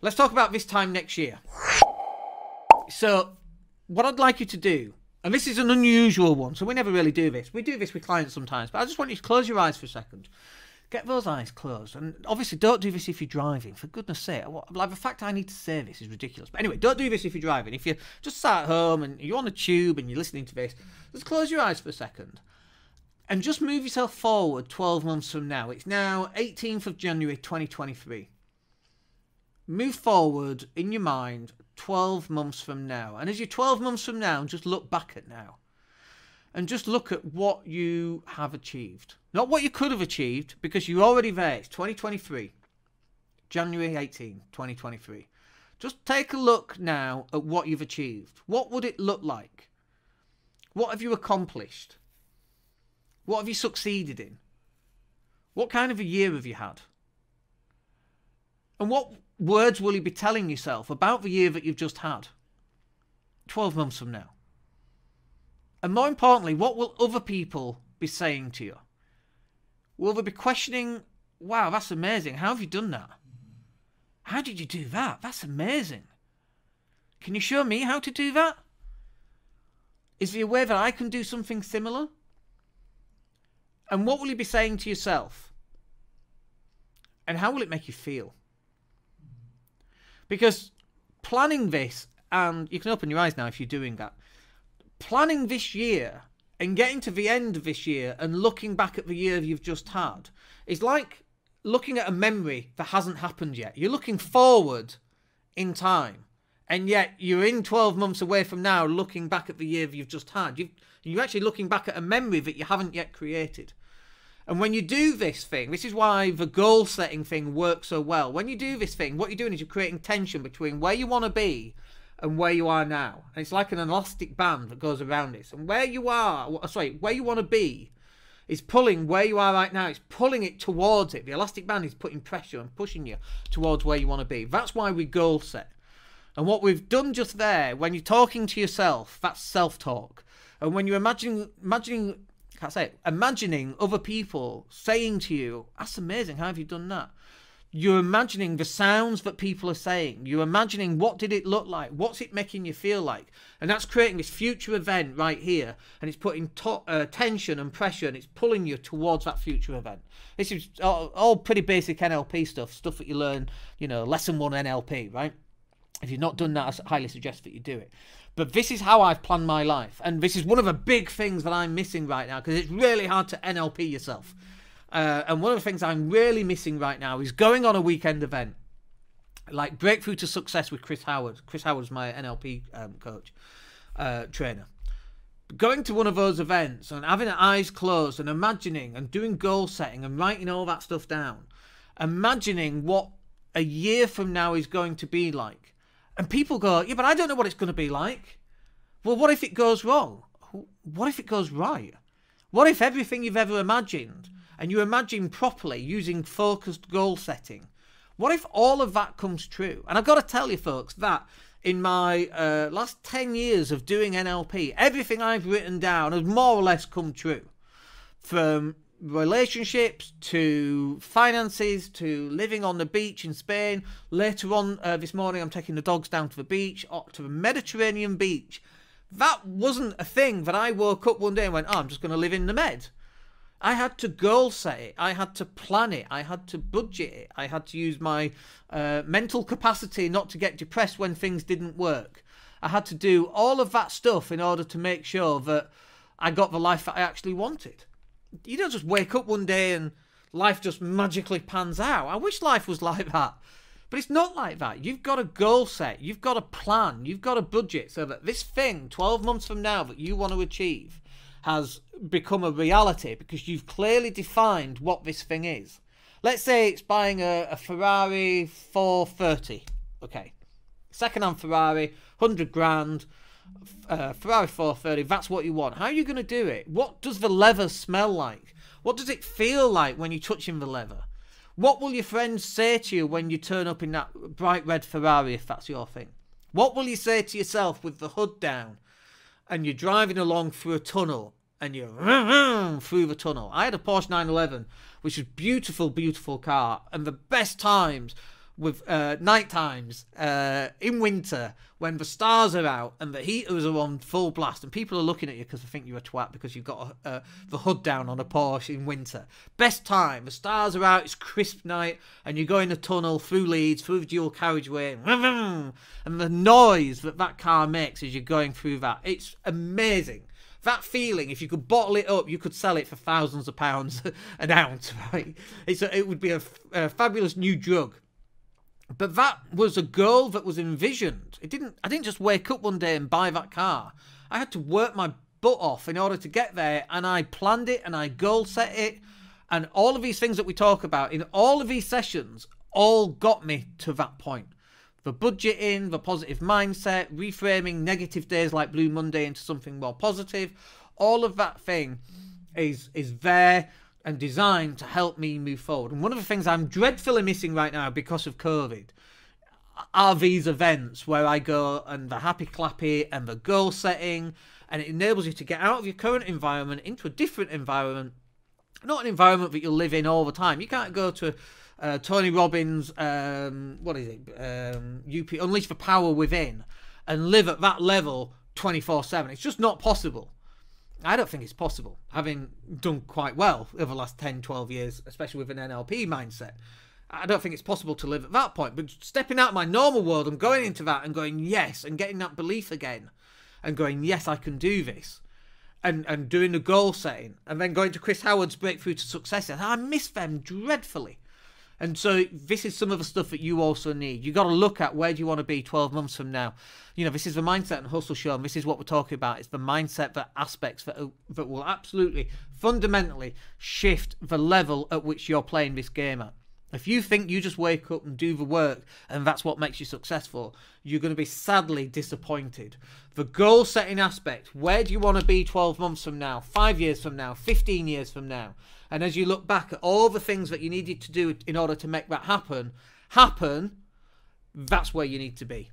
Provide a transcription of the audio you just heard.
Let's talk about this time next year. So what I'd like you to do, and this is an unusual one, so we never really do this. We do this with clients sometimes, but I just want you to close your eyes for a second. Get those eyes closed. And obviously don't do this if you're driving. For goodness sake. Like, the fact I need to say this is ridiculous. But anyway, don't do this if you're driving. If you're just sat at home and you're on a tube and you're listening to this, just close your eyes for a second. And just move yourself forward 12 months from now. It's now 18th of January 2023. Move forward in your mind 12 months from now. And as you're 12 months from now, just look back at now. And just look at what you have achieved. Not what you could have achieved, because you're already there. It's 2023. January 18, 2023. Just take a look now at what you've achieved. What would it look like? What have you accomplished? What have you succeeded in? What kind of a year have you had? And what words will you be telling yourself about the year that you've just had 12 months from now? And more importantly, what will other people be saying to you? Will they be questioning, wow, that's amazing. How have you done that? How did you do that? That's amazing. Can you show me how to do that? Is there a way that I can do something similar? And what will you be saying to yourself? And how will it make you feel? Because planning this, and you can open your eyes now if you're doing that, planning this year and getting to the end of this year and looking back at the year you've just had is like looking at a memory that hasn't happened yet. You're looking forward in time, and yet you're in 12 months away from now looking back at the year you've just had. You're actually looking back at a memory that you haven't yet created. And when you do this thing, this is why the goal setting thing works so well. When you do this thing, what you're doing is you're creating tension between where you want to be and where you are now. And it's like an elastic band that goes around this. And where you are, sorry, where you want to be is pulling where you are right now. It's pulling it towards it. The elastic band is putting pressure and pushing you towards where you want to be. That's why we goal set. And what we've done just there, when you're talking to yourself, that's self-talk. And when you're imagining other people saying to you, that's amazing, how have you done that? You're imagining the sounds that people are saying. You're imagining, what did it look like? What's it making you feel like? And that's creating this future event right here. And it's putting tension and pressure, and it's pulling you towards that future event. This is all pretty basic NLP stuff that you learn, lesson 1 NLP, right? If you've not done that, I highly suggest that you do it. But this is how I've planned my life. And this is one of the big things that I'm missing right now, because it's really hard to NLP yourself. And one of the things I'm really missing right now is going on a weekend event, like Breakthrough to Success with Chris Howard. Chris Howard's my NLP coach, trainer. Going to one of those events and having eyes closed and imagining and doing goal setting and writing all that stuff down. Imagining what a year from now is going to be like. And people go, yeah, but I don't know what it's going to be like. Well, what if it goes wrong? What if it goes right? What if everything you've ever imagined, and you imagine properly using focused goal setting, what if all of that comes true? And I've got to tell you, folks, that in my last 10 years of doing NLP, everything I've written down has more or less come true. From relationships to finances to living on the beach in Spain. Later on this morning, I'm taking the dogs down to the beach, to the Mediterranean beach. That wasn't a thing that I woke up one day and went, oh, I'm just going to live in the Med. I had to goal set it. I had to plan it. I had to budget it. I had to use my mental capacity not to get depressed when things didn't work. I had to do all of that stuff in order to make sure that I got the life that I actually wanted. You don't just wake up one day and life just magically pans out. I wish life was like that. But it's not like that. You've got a goal set. You've got a plan. You've got a budget so that this thing 12 months from now that you want to achieve has become a reality because you've clearly defined what this thing is. Let's say it's buying a Ferrari 430. Okay. Second-hand Ferrari, 100 grand. Ferrari 430, that's what you want. How are you going to do it? What does the leather smell like? What does it feel like when you're touching the leather? What will your friends say to you when you turn up in that bright red Ferrari, if that's your thing? What will you say to yourself with the hood down and you're driving along through a tunnel and you're through the tunnel? I had a Porsche 911, which was a beautiful, beautiful car, and the best times with night times in winter when the stars are out and the heaters are on full blast and people are looking at you because they think you're a twat because you've got the hood down on a Porsche in winter. Best time. The stars are out. It's crisp night and you go in a tunnel through Leeds, through the dual carriageway, and the noise that car makes as you're going through that. It's amazing. That feeling, if you could bottle it up, you could sell it for thousands of pounds an ounce, right? It would be a fabulous new drug. But that was a goal that was envisioned. I didn't just wake up one day and buy that car. I had to work my butt off in order to get there, and I planned it and I goal set it. And all of these things that we talk about in all of these sessions all got me to that point. The budgeting, the positive mindset, reframing negative days like Blue Monday into something more positive. All of that thing is there and designed to help me move forward. And one of the things I'm dreadfully missing right now because of COVID are these events where I go and the happy clappy and the goal setting, and it enables you to get out of your current environment into a different environment, not an environment that you'll live in all the time. You can't go to Tony Robbins, Unleash the Power Within, and live at that level 24/7. It's just not possible. I don't think it's possible, having done quite well over the last 10, 12 years, especially with an NLP mindset. I don't think it's possible to live at that point. But stepping out of my normal world and going into that and going, yes, and getting that belief again, and going, yes, I can do this, and doing the goal setting, and then going to Chris Howard's Breakthrough to Success. I miss them dreadfully. And so this is some of the stuff that you also need. You've got to look at where do you want to be 12 months from now. You know, this is the Mindset and Hustle Show, and this is what we're talking about. It's the mindset, the aspects that will absolutely, fundamentally shift the level at which you're playing this game at. If you think you just wake up and do the work and that's what makes you successful, you're going to be sadly disappointed. The goal setting aspect, where do you want to be 12 months from now, 5 years from now, 15 years from now? And as you look back at all the things that you needed to do in order to make that happen, that's where you need to be.